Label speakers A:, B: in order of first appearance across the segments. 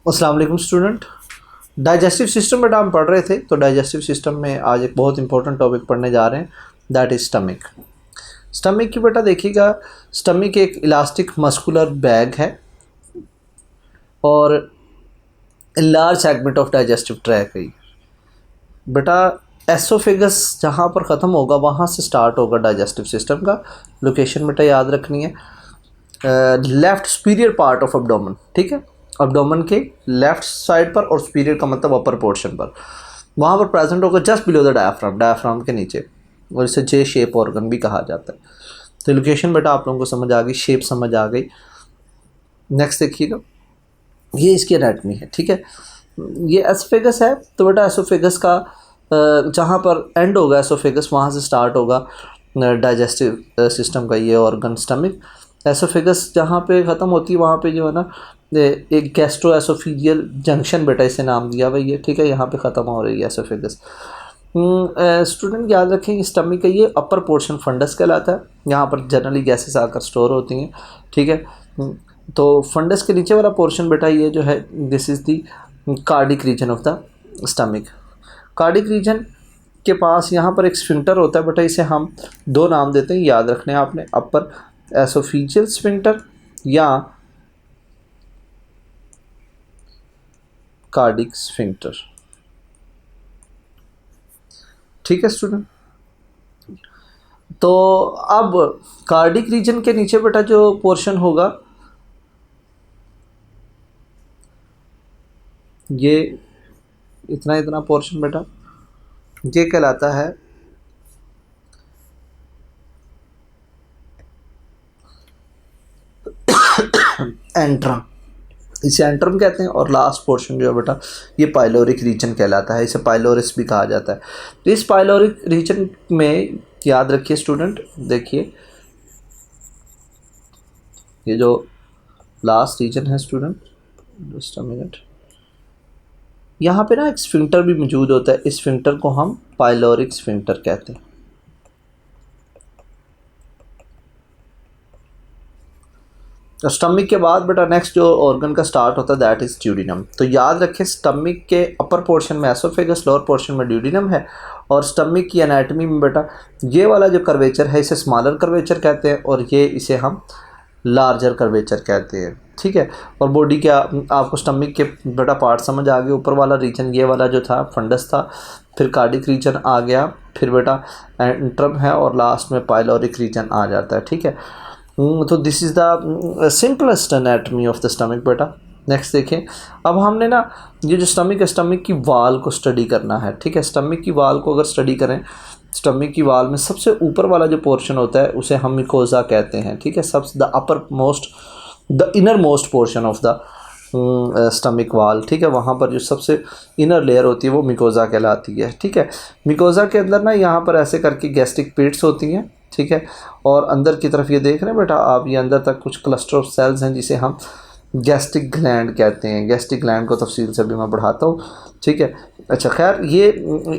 A: अस्सलाम वालेकुम student. Digestive system बेटा हम पढ़ रहे थे, तो डाइजेस्टिव सिस्टम में आज एक बहुत इंपॉर्टेंट टॉपिक पढ़ने जा रहे हैं, दैट इज़ स्टमक। स्टमक की बेटा देखिएगा, स्टमक एक इलास्टिक मस्कुलर बैग है और large segment of digestive track है बेटा। एसोफेगस जहाँ पर ख़त्म होगा वहाँ से स्टार्ट होगा डाइजेस्टिव सिस्टम का। लोकेशन बेटा याद रखनी है, left superior part of abdomen, ठीक है, एब्डोमेन के लेफ़्ट साइड पर, और सुपीरियर का मतलब अपर पोर्शन पर, वहाँ पर प्रेजेंट होगा just below the diaphragm, diaphragm के नीचे, और इसे जे शेप ऑर्गन भी कहा जाता है। तो लोकेशन बेटा आप लोगों को समझ आ गई, शेप समझ आ गई। नेक्स्ट देखिएगा, ये इसकी एनाटमी है, ठीक है। ये एसोफेगस है, तो बेटा एसोफेगस का जहाँ पर एंड होगा एसोफेगस, वहाँ से स्टार्ट होगा डाइजेस्टिव सिस्टम का ये ऑर्गन स्टमक। एसोफेगस जहाँ पे ख़त्म होती है वहाँ पे जो है ना एक गैस्ट्रो एसोफिजियल जंक्शन बेटा इसे नाम दिया हुआ है, ठीक है, यहाँ पे ख़त्म हो रही है एसोफेगस। स्टूडेंट याद रखें, स्टमक का ये अपर पोर्शन फंडस कहलाता है, यहाँ पर जनरली गैसेस आकर स्टोर होती हैं, ठीक है। तो फंडस के नीचे वाला पोर्शन बेटा ये जो है, this is the cardiac region of the stomach. Cardiac region के पास यहाँ पर एक स्फिंक्टर होता है बेटा, इसे हम दो नाम देते हैं, याद रखने हैं आपने, अपर एसोफिजियल स्फिंक्टर या कार्डिक स्फिंक्टर, ठीक है स्टूडेंट। तो अब कार्डिक रीजन के नीचे बेटा जो पोर्शन होगा ये इतना पोर्शन बेटा ये कहलाता है एंट्रम, इसे एंट्रम कहते हैं। और लास्ट पोर्शन जो है बेटा ये पाइलोरिक रीजन कहलाता है, इसे पाइलोरिस भी कहा जाता है। तो इस पाइलोरिक रीजन में याद रखिए स्टूडेंट, देखिए ये जो लास्ट रीजन है स्टूडेंट, जस्ट अ मिनट, यहाँ पे ना एक स्फिंक्टर भी मौजूद होता है, इस स्फिंक्टर को हम पाइलोरिक स्फिंक्टर कहते हैं। तो स्टमक के बाद बेटा नेक्स्ट जो ऑर्गन का स्टार्ट होता है दैट इज़ ड्यूडिनम। तो याद रखें, स्टमक के अपर पोर्शन में एसोफेगस, लोअर पोर्शन में ड्यूडिनम है, और स्टमक की एनाटमी में बेटा ये वाला जो कर्वेचर है इसे स्मॉलर कर्वेचर कहते हैं, और ये इसे हम लार्जर कर्वेचर कहते हैं, ठीक है। और बॉडी के आपको स्टमक के बेटा पार्ट समझ आ गए, ऊपर वाला रीजन ये वाला जो था फंडस था, फिर कार्डिक रीजन आ गया, फिर बेटा एंट्रम है, और लास्ट में पाइलोरिक रीजन आ जाता है, ठीक है। तो this is the simplest anatomy of the stomach बेटा। नेक्स्ट देखें, अब हमने ना ये जो स्टमक है, स्टमक की वाल को स्टडी करना है, ठीक है। स्टमक की वाल को अगर स्टडी करें, स्टमक की वाल में सबसे ऊपर वाला जो पोर्शन होता है उसे हम मिकोजा कहते हैं, ठीक है। सबसे the upper most, the inner most portion of the stomach वाल, ठीक है, वहाँ पर जो सबसे इनर लेयर होती है वो मिकोजा कहलाती है, ठीक है। मिकोजा के अंदर ना यहाँ पर ऐसे करके गैस्ट्रिक पीट्स होती हैं, ठीक है, और अंदर की तरफ ये देख रहे हैं बेटा आप, ये अंदर तक कुछ क्लस्टर ऑफ सेल्स हैं जिसे हम गैस्ट्रिक ग्लैंड कहते हैं। गैस्ट्रिक ग्लैंड को तफसील से भी मैं बढ़ाता हूँ, ठीक है। अच्छा खैर, ये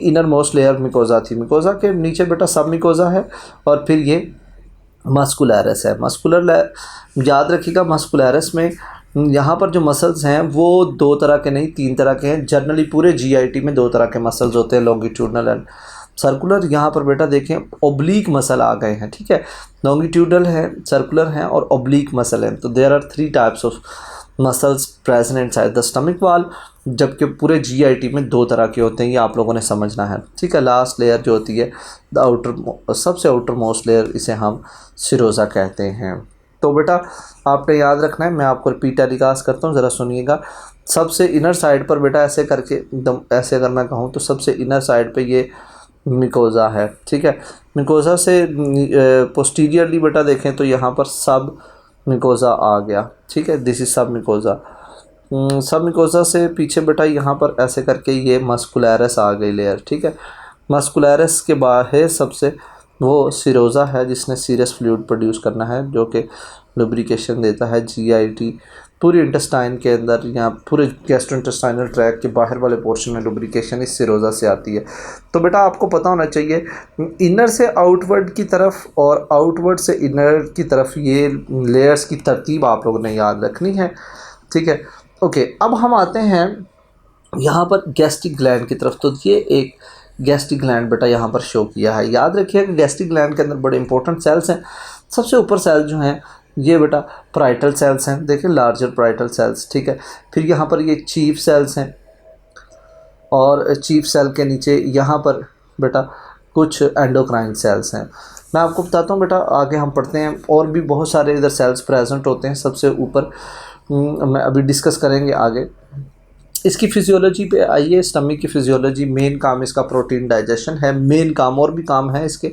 A: इनर मोस्ट लेयर मिकोजा थी। मिकोजा के नीचे बेटा सब मिकोजा है, और फिर ये मस्कुलैरस है। याद रखिएगा, मस्कुलैरस में यहाँ पर जो मसल्स हैं वो दो तरह के नहीं, तीन तरह के हैं। जनरली पूरे जीआईटी में दो तरह के मसल्स होते हैं, लॉन्गिट्यूडनल एंड सर्कुलर। यहाँ पर बेटा देखें ओब्लीक मसल आ गए हैं, ठीक है। लॉन्गिट्यूडल है, सर्कुलर हैं, और ओब्लीक मसल हैं। तो there are 3 types of muscles present inside the stomach wall, जबकि पूरे जीआईटी में दो तरह के होते हैं, ये आप लोगों ने समझना है, ठीक है। लास्ट लेयर जो होती है द आउटर, सबसे आउटर मोस्ट लेयर, इसे हम सिरोजा कहते हैं। तो बेटा आपने याद रखना है, मैं आपको रिपीट टेलीकास्ट करता हूँ, ज़रा सुनिएगा। सबसे इनर साइड पर बेटा ऐसे करके एकदम ऐसे अगर मैं कहूँ तो सबसे इनर साइड पे ये मिकोजा है, ठीक है। मिकोजा से पोस्टीरियरली बेटा देखें तो यहाँ पर सब मिकोजा आ गया, ठीक है, दिस इज सब मिकोजा। सब मिकोजा से पीछे बेटा यहाँ पर ऐसे करके ये मस्कुलैरस आ गई लेयर, ठीक है। मस्कुलैरस के बाहर सबसे वो सिरोजा है जिसने सीरस फ्लूइड प्रोड्यूस करना है, जो कि लुब्रिकेशन देता है जीआईटी पूरी इंटेस्टाइन के अंदर, या पूरे गैस्ट्रोइंटेस्टाइनल ट्रैक के बाहर वाले पोर्शन में लुब्रिकेशन इस सिरोजा से आती है। तो बेटा आपको पता होना चाहिए, इनर से आउटवर्ड की तरफ और आउटवर्ड से इनर की तरफ ये लेयर्स की तरतीब आप लोगों ने याद रखनी है, ठीक है। ओके, अब हम आते हैं यहाँ पर गैस्ट्रिक ग्लैंड की तरफ। तो ये एक गैस्ट्रिक ग्लैंड बेटा यहाँ पर शो किया है। याद रखिए कि गैस्ट्रिक ग्लैंड के अंदर बड़े इंपॉर्टेंट सेल्स हैं। सबसे ऊपर सेल जो हैं ये बेटा पाराइटल सेल्स हैं, देखिए लार्जर पाराइटल सेल्स, ठीक है। फिर यहाँ पर ये चीफ सेल्स हैं, और चीफ सेल के नीचे यहाँ पर बेटा कुछ एंडोक्राइन सेल्स हैं। मैं आपको बताता हूँ बेटा, आगे हम पढ़ते हैं और भी बहुत सारे इधर सेल्स प्रेजेंट होते हैं। सबसे ऊपर मैं अभी डिस्कस करेंगे आगे। इसकी फिजियोलॉजी पे आइए। स्टमक की फिजियोलॉजी, मेन काम इसका प्रोटीन डाइजेशन है, मेन काम, और भी काम है इसके।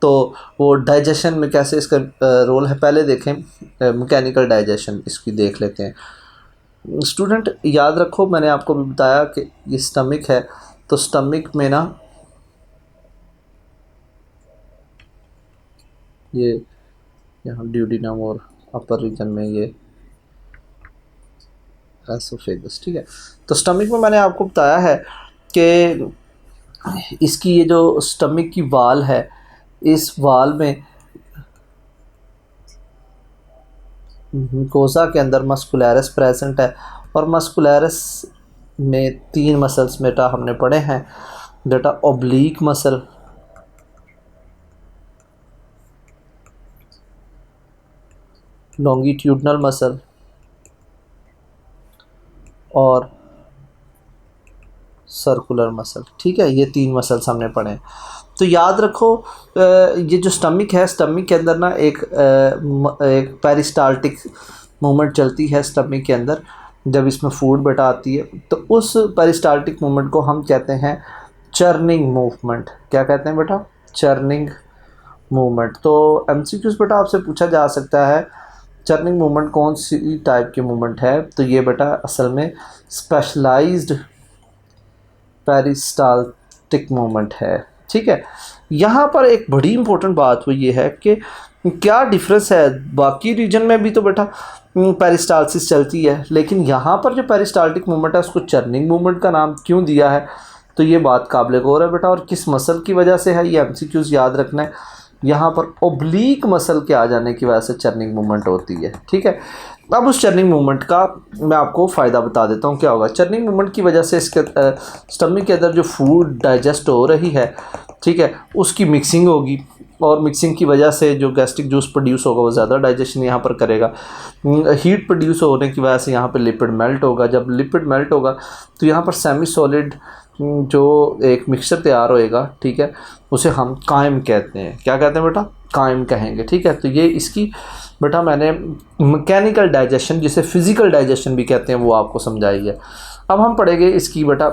A: तो वो डाइजेशन में कैसे इसका रोल है पहले देखें। मैकेनिकल डाइजेशन इसकी देख लेते हैं। स्टूडेंट याद रखो, मैंने आपको भी बताया कि ये स्टमक है, तो स्टमक में ना ये यहाँ ड्यूडेनम और अपर रीजन में ये एसोफेगस, ठीक है। तो स्टमक में मैंने आपको बताया है कि इसकी ये जो स्टमक की वाल है, इस वाल में कोसा के अंदर मस्कुलैरस प्रेजेंट है, और मस्कुलैरस में 3 मसल्स बेटा हमने पढ़े हैं बेटा। ओब्लीक मसल, लॉन्गिट्यूडनल मसल और सर्कुलर मसल, ठीक है। ये 3 मसल्स हमने पढ़े हैं। तो याद रखो ये जो स्टमक है, स्टमक के अंदर ना एक पेरिस्टाल्टिक मूवमेंट चलती है स्टमक के अंदर। जब इसमें फूड बेटा आती है तो उस पेरिस्टाल्टिक मूवमेंट को हम कहते हैं चर्निंग मूवमेंट। क्या कहते हैं बेटा? Churning movement. तो एमसीक्यूज बेटा आपसे पूछा जा सकता है चर्निंग मूवमेंट कौन सी टाइप की मूवमेंट है। तो ये बेटा असल में स्पेशलाइज्ड पेरिस्टाल्टिक मूवमेंट है, ठीक है। यहाँ पर एक बड़ी इंपॉर्टेंट बात वो ये है कि क्या डिफरेंस है। बाकी रीजन में भी तो बेटा पेरिस्टाल्सिस चलती है, लेकिन यहाँ पर जो पेरिस्टाल्टिक मूवमेंट है उसको चर्निंग मूवमेंट का नाम क्यों दिया है, तो ये बात काबिल गौर है बेटा। और किस मसल की वजह से है, ये एमसीक्यूज याद रखना है। यहाँ पर ओब्लीक मसल के आ जाने की वजह से चर्निंग मूवमेंट होती है, ठीक है। अब उस चर्निंग मूवमेंट का मैं आपको फ़ायदा बता देता हूँ क्या होगा। चर्निंग मूवमेंट की वजह से इसके स्टमक के अंदर जो फूड डाइजेस्ट हो रही है, ठीक है, उसकी मिक्सिंग होगी, और मिक्सिंग की वजह से जो गैस्ट्रिक जूस प्रोड्यूस होगा वो ज़्यादा डाइजेशन यहाँ पर करेगा। हीट प्रोड्यूस होने की वजह से यहाँ पर लिपिड मेल्ट होगा। जब लिपिड मेल्ट होगा तो यहाँ पर सेमी सॉलिड जो एक मिक्सचर तैयार होएगा, ठीक है, उसे हम कायम कहते हैं। क्या कहते हैं बेटा? कायम कहेंगे, ठीक है। तो ये इसकी बेटा मैंने मैकेनिकल डाइजेशन, जिसे फिज़िकल डाइजेशन भी कहते हैं, वो आपको समझाई है। अब हम पढ़ेंगे इसकी बेटा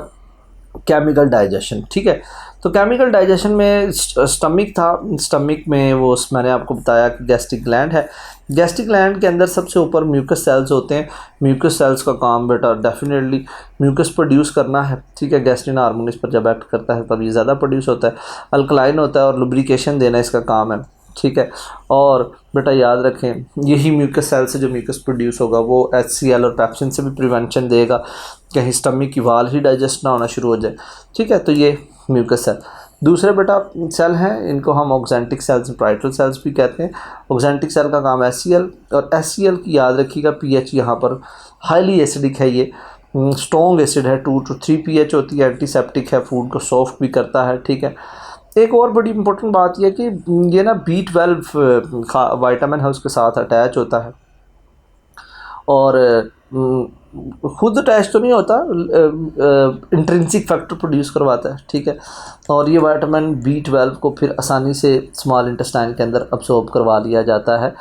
A: केमिकल डाइजेशन, ठीक है। तो केमिकल डाइजेशन में स्टमक था, स्टमक में वो मैंने आपको बताया कि गैस्ट्रिक ग्लैंड है। गैस्ट्रिक ग्लैंड के अंदर सबसे ऊपर म्यूकस सेल्स होते हैं। म्यूकस सेल्स का काम बेटा डेफिनेटली म्यूकस प्रोड्यूस करना है, ठीक है। गैस्ट्रिन हार्मोन इस पर जब एक्ट करता है तब ये ज़्यादा प्रोड्यूस होता है। अल्कलाइन होता है और लुब्रिकेशन देना इसका काम है, ठीक है। और बेटा याद रखें, यही म्यूकस सेल से जो म्यूकस प्रोड्यूस होगा वो HCl और पेप्सिन से भी प्रिवेंशन देगा, कहीं स्टमक की वाल ही डाइजेस्ट ना होना शुरू हो जाए, ठीक है। तो ये म्यूकस सेल। दूसरे बेटा सेल हैं, इनको हम ऑक्जेंटिक सेल्स, पाराइटल सेल्स भी कहते हैं। ऑक्जेंटिक सेल का काम HCl, और HCl की याद रखिएगा pH यहाँ पर हाईली एसिडिक है, ये स्ट्रॉन्ग एसिड है, 2 to 3 pH होती है, एंटीसेप्टिक है, फूड को सॉफ्ट भी करता है, ठीक है। एक और बड़ी इंपॉर्टेंट बात यह कि ये ना B12 वाइटामिन है उसके साथ अटैच होता है, और खुद अटैच तो नहीं होता, इंट्रिंसिक फैक्टर प्रोड्यूस करवाता है, ठीक है। और ये वाइटामिन B12 को फिर आसानी से स्मॉल इंटेस्टाइन के अंदर अब्सॉर्ब करवा लिया जाता है।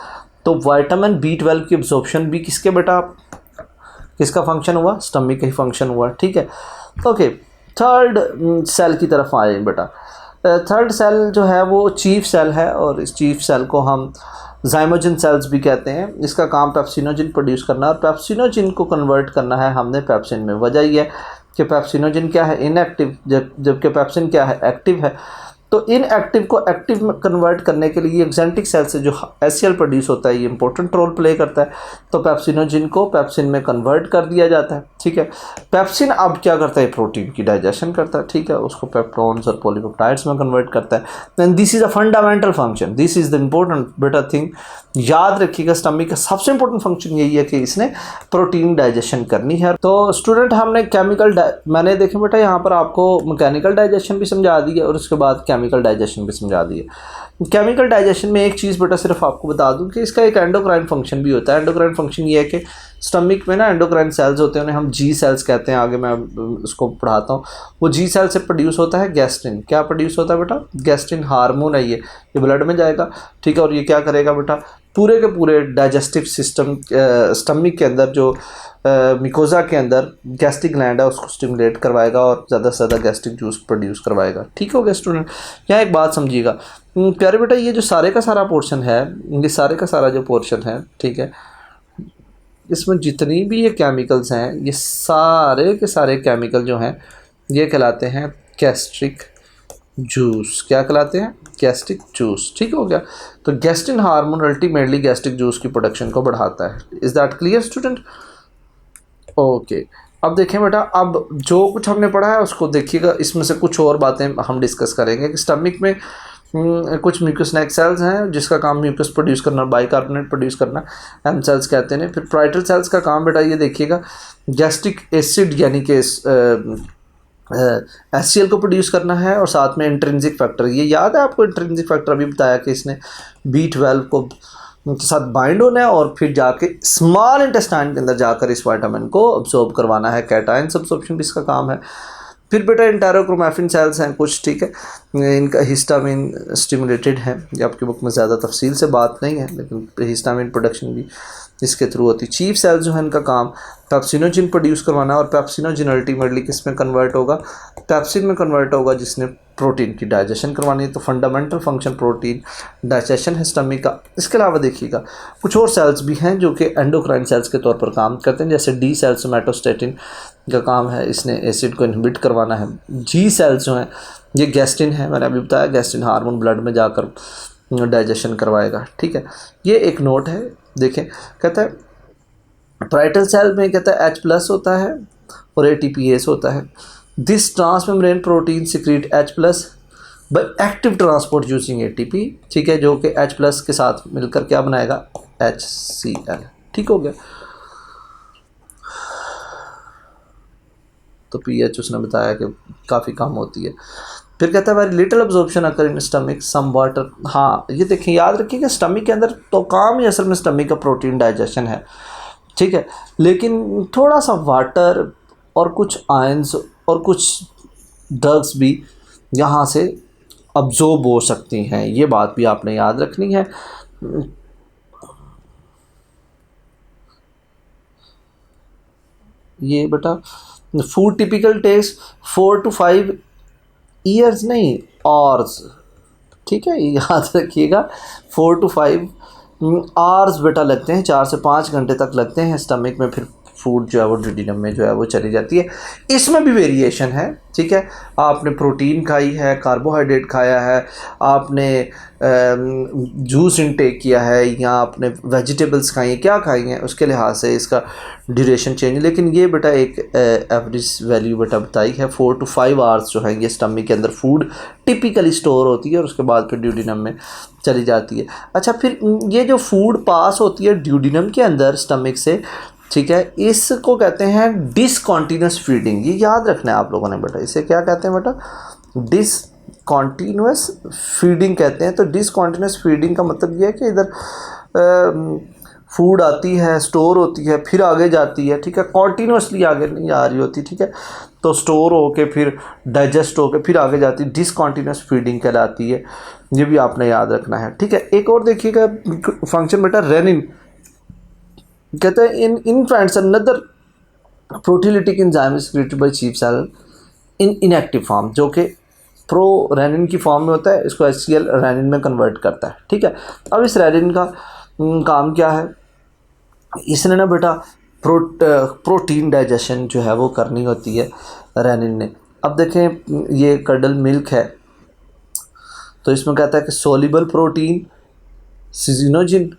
A: तो वाइटामिन B12 की अब्सॉर्प्शन भी किसके बेटा, किसका फंक्शन हुआ? स्टमक का ही फंक्शन हुआ, ठीक है। ओके, थर्ड सेल की तरफ आए बेटा। थर्ड सेल जो है वो चीफ सेल है, और इस चीफ सेल को हम जाइमोजिन सेल्स भी कहते हैं। इसका काम पेप्सिनोजिन प्रोड्यूस करना, और पेप्सिनोजिन को कन्वर्ट करना है हमने पेप्सिन में। वजह यह है कि पेप्सिनोजिन क्या है? इनएक्टिव, जबकि पेप्सिन क्या है? एक्टिव है। तो इनएक्टिव को एक्टिव में कन्वर्ट करने के लिए एक्जेंटिक सेल से जो HCl प्रोड्यूस होता है ये इंपॉर्टेंट रोल प्ले करता है। तो पेप्सिनोजिन को पेप्सिन में कन्वर्ट कर दिया जाता है, ठीक है। पेप्सिन अब क्या करता है, प्रोटीन की डाइजेशन करता है, ठीक है, उसको पेप्टोन्स और पॉलीपेप्टाइड्स में कन्वर्ट करता है। Then this is a fundamental function, this is the important बेटा थिंग, याद रखिएगा स्टमक का सबसे इंपॉर्टेंट फंक्शन यही है कि इसने प्रोटीन डाइजेशन करनी है। तो स्टूडेंट हमने मैंने देखे बेटा यहाँ पर आपको मैकेनिकल डाइजेशन भी समझा दी है और उसके बाद केमिकल डाइजेशन भी समझा दी है। केमिकल डाइजेशन में एक चीज़ बेटा सिर्फ आपको बता दूं कि इसका एक एंडोक्राइन फंक्शन भी होता है। एंडोक्राइन फंक्शन ये है कि स्टमक में ना एंडोक्राइन सेल्स होते हैं, उन्हें हम जी सेल्स कहते हैं, आगे मैं उसको पढ़ाता हूँ। वो जी सेल से प्रोड्यूस होता है गैस्ट्रिन। क्या प्रोड्यूस होता है बेटा, गैस्ट्रिन हार्मोन है, ये ब्लड में जाएगा, ठीक है। और ये क्या करेगा बेटा, पूरे के पूरे डाइजेस्टिव सिस्टम स्टमक के अंदर जो मिकोजा के अंदर गैस्ट्रिक ग्लैंड है उसको स्टिमुलेट करवाएगा और ज़्यादा से ज़्यादा गैस्ट्रिक जूस प्रोड्यूस करवाएगा, ठीक हो गया स्टूडेंट। यहाँ एक बात समझिएगा प्यारे बेटा, ये जो सारे का सारा पोर्शन है, ये सारे का सारा जो पोर्शन है, ठीक है, इसमें जितनी भी ये केमिकल्स हैं, ये सारे के सारे केमिकल जो हैं ये कहलाते हैं गैस्ट्रिक जूस। क्या कहलाते हैं, गैस्ट्रिक जूस, ठीक हो गया। तो gastrin hormone ultimately gastric juice की प्रोडक्शन को बढ़ाता है। Is that clear student? Okay, अब देखें बेटा, अब जो कुछ हमने पढ़ा है उसको देखिएगा, इसमें से कुछ और बातें हम डिस्कस करेंगे कि स्टमक में कुछ म्यूकस नेक सेल्स हैं जिसका काम म्यूकस प्रोड्यूस करना, बाइकार्बोनेट प्रोड्यूस करना, एम सेल्स कहते हैं। फिर पाइटल सेल्स का काम बेटा ये देखिएगा गैस्ट्रिक एसिड यानी कि HCl को प्रोड्यूस करना है, और साथ में इंट्रिंसिक फैक्टर, ये याद है आपको, इंट्रिंसिक फैक्टर अभी बताया कि इसने B12 को के साथ बाइंड होना है और फिर जाके स्मॉल इंटेस्टाइन के अंदर जाकर इस विटामिन को अब्सॉर्ब करवाना है। कैटायंस अब्सॉर्प्शन भी इसका काम है। फिर बेटा इंटेरोक्रोमैफिन सेल्स हैं कुछ, ठीक है, इनका हिस्टामिन स्टिमुलेटेड है। ये आपकी बुक में ज़्यादा तफसील से बात नहीं है, लेकिन हिस्टामिन प्रोडक्शन भी इसके थ्रू होती। चीफ सेल्स जो है इनका काम पेप्सिनोजिन प्रोड्यूस करवाना, और पेप्सिनोजिन अल्टीमेटली किस में कन्वर्ट होगा, पेप्सिन में कन्वर्ट होगा, जिसने प्रोटीन की डाइजेशन करवानी है। तो फंडामेंटल फंक्शन प्रोटीन डाइजेशन है स्टमक का। इसके अलावा देखिएगा कुछ और सेल्स भी हैं जो कि एंडोक्राइन सेल्स के तौर पर काम करते हैं, जैसे डी सेल्स सोमैटोस्टेटिन का काम है, इसने एसिड को इनहिबिट करवाना है। जी सेल्स जो हैं ये गैस्ट्रिन है, मैंने अभी बताया गैस्ट्रिन हार्मोन ब्लड में जाकर डाइजेशन करवाएगा, ठीक है। ये एक नोट है, देखें, कहता है पाइटल सेल में कहता है H+ होता है और ATPase होता है। This transmembrane protein secrete H+ by active transport using ATP, ठीक है, जो कि H+ के साथ मिलकर क्या बनाएगा, HCl, ठीक हो गया। तो पीएच उसने बताया कि काफ़ी कम होती है। फिर कहता है very little absorption occur in stomach some water. हाँ ये देखें, याद रखिएगा स्टमक के अंदर तो काम ही असल में स्टमक का प्रोटीन डाइजेशन है, ठीक है, लेकिन थोड़ा सा वाटर और कुछ आयंस और कुछ ड्रग्स भी यहाँ से अब्जॉर्ब हो सकती हैं, ये बात भी आपने याद रखनी है। ये बेटा food typical takes 4 to 5 years नहीं आवर्स, ठीक है, याद रखिएगा 4 to 5 आवर्स बेटा लगते हैं, 4 से 5 घंटे तक लगते हैं स्टमक में, फिर फूड जो है वो डिडीनम में जो है वो चली जाती है। इसमें भी वेरिएशन है, ठीक है, आपने प्रोटीन खाई है, कार्बोहाइड्रेट खाया है, आपने जूस इनटेक किया है, या आपने वेजिटेबल्स खाई हैं, क्या खाई हैं, उसके लिहाज से इसका ड्यूरेशन चेंज है। लेकिन ये बेटा एक एवरेज वैल्यू बेटा बताई है, 4 to 5 आवर्स जो है ये स्टमक के अंदर फूड टिपिकली स्टोर होती है और उसके बाद फिर ड्यूडिनम में चली जाती है। अच्छा, फिर ये जो फूड पास होती है ड्यूडिनम के अंदर स्टमक से, ठीक है, इसको कहते हैं डिसकॉन्टीन्यूस फीडिंग। ये याद रखना है आप लोगों ने बेटा, इसे क्या कहते हैं बेटा, डिसकॉन्टीन्यूस फीडिंग कहते हैं। तो डिसकॉन्टीन्यूस फीडिंग का मतलब ये है कि इधर फूड आती है, स्टोर होती है, फिर आगे जाती है, ठीक है, कॉन्टीन्यूसली आगे नहीं आ रही होती, ठीक है, तो स्टोर होके फिर डाइजेस्ट होके फिर आगे जाती है, डिसकॉन्टीन्यूस फीडिंग कहलाती है। ये भी आपने याद रखना है, ठीक है। एक और देखिएगा फंक्शन बेटा रेनिन, कहते हैं in infants another proteolytic enzyme is created by chief cell in inactive form, जो कि प्रो रेनिन की फॉर्म में होता है, इसको HCl रेनिन में कन्वर्ट करता है, ठीक है। अब इस रेनिन का काम क्या है, इसने ना बेटा प्रोटीन डाइजेशन जो है वो करनी होती है रेनिन ने। अब देखें ये कर्डल मिल्क है, तो इसमें कहता है कि सोल्यूबल प्रोटीन सिजिनोजिन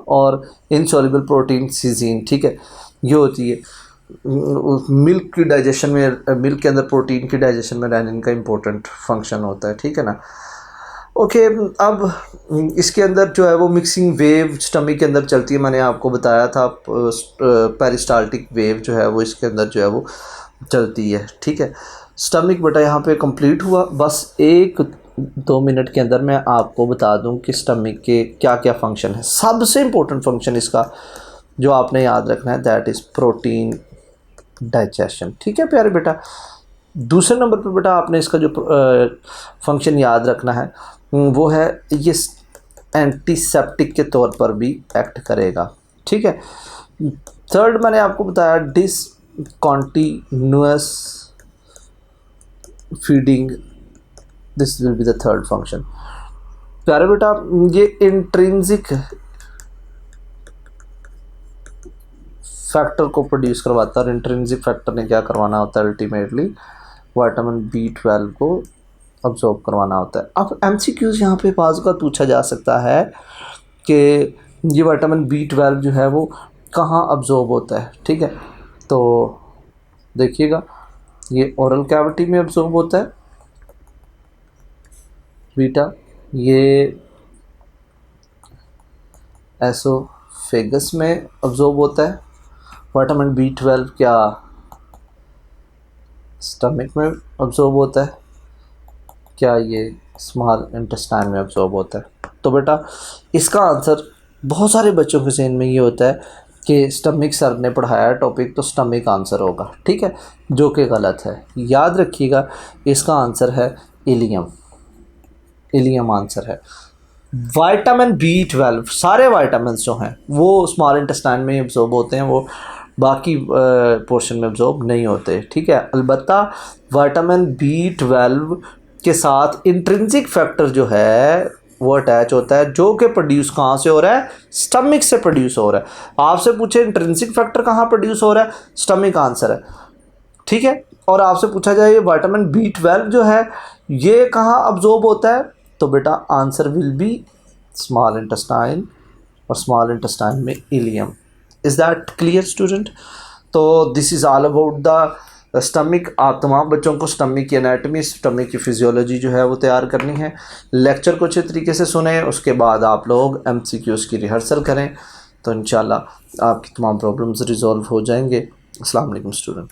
A: और इनसोल्यूबल प्रोटीन सिजीन, ठीक है। ये होती है मिल्क की डाइजेशन में, मिल्क के अंदर प्रोटीन की डाइजेशन में रेनिन का इम्पोर्टेंट फंक्शन होता है, ठीक है ना। ओके, अब इसके अंदर जो है वो मिक्सिंग वेव स्टमक के अंदर चलती है। मैंने आपको बताया था पेरिस्टाल्टिक वेव जो है वो इसके अंदर जो है वो चलती है, ठीक है। स्टमक बेटा यहाँ पे कंप्लीट हुआ। बस 1-2 मिनट के अंदर मैं आपको बता दूं कि स्टमक के क्या क्या फंक्शन है। सबसे इम्पोर्टेंट फंक्शन इसका जो आपने याद रखना है दैट इज़ प्रोटीन डाइजेशन, ठीक है प्यारे बेटा। दूसरे नंबर पर बेटा आपने इसका जो फंक्शन याद रखना है वो है ये एंटीसेप्टिक के तौर पर भी एक्ट करेगा, ठीक है। थर्ड मैंने आपको बताया discontinuous feeding, this will be the third function. प्यारे बेटा ये इंट्रिंसिक फैक्टर को प्रोड्यूस करवाता है और इंट्रिंसिक फैक्टर ने क्या करवाना होता है, अल्टीमेटली विटामिन B12 को अब्जॉर्ब करवाना होता है। अब MCQs यहाँ पे बाज़ का पूछा जा सकता है कि ये विटामिन B12 जो है वो कहाँ अब्जॉर्ब होता है, ठीक है। तो देखिएगा ये ओरल कैविटी में अब्जॉर्ब होता है बीटा, ये एसोफेगस में अब्जॉर्ब होता है। विटामिन B12 क्या स्टमक में अब्जॉर्ब होता है, क्या ये स्मॉल इंटेस्टाइन में अब्जॉर्ब होता है। तो बेटा इसका आंसर बहुत सारे बच्चों के ज़हन में ये होता है कि स्टमक सर ने पढ़ाया टॉपिक तो स्टमक आंसर होगा, ठीक है, जो कि गलत है। याद रखिएगा इसका आंसर है इलियम, इलियम आंसर है। विटामिन B12 सारे विटामिन्स जो हैं वो स्मॉल इंटेस्टाइन में अब्जॉर्ब होते हैं, वो बाकी पोर्शन में अब्जॉर्ब नहीं होते, ठीक है। अलबत्ता विटामिन B12 के साथ इंट्रिंसिक फैक्टर जो है वो अटैच होता है, जो कि प्रोड्यूस कहाँ से हो रहा है, स्टमक से प्रोड्यूस हो रहा है। आपसे पूछे इंट्रिंसिक फैक्टर कहाँ प्रोड्यूस हो रहा है, स्टमक आंसर है, ठीक है। और आपसे पूछा जाए ये विटामिन B12 जो है ये कहाँ अब्जॉर्ब होता है, तो बेटा answer will be small intestine और स्मॉल इंटेस्टाइन में ileum. Is that clear student? तो this is all about the stomach. आप तमाम बच्चों को स्टमक की एनाटमी, स्टमक की फिजियोलॉजी जो है वो तैयार करनी है। लेक्चर को अच्छे तरीके से सुने, उसके बाद आप लोग MCQs की रिहर्सल करें, तो इंशाल्लाह आपकी तमाम प्रॉब्लम्स रिजॉल्व हो जाएंगे। अस्सलाम वालेकुम स्टूडेंट।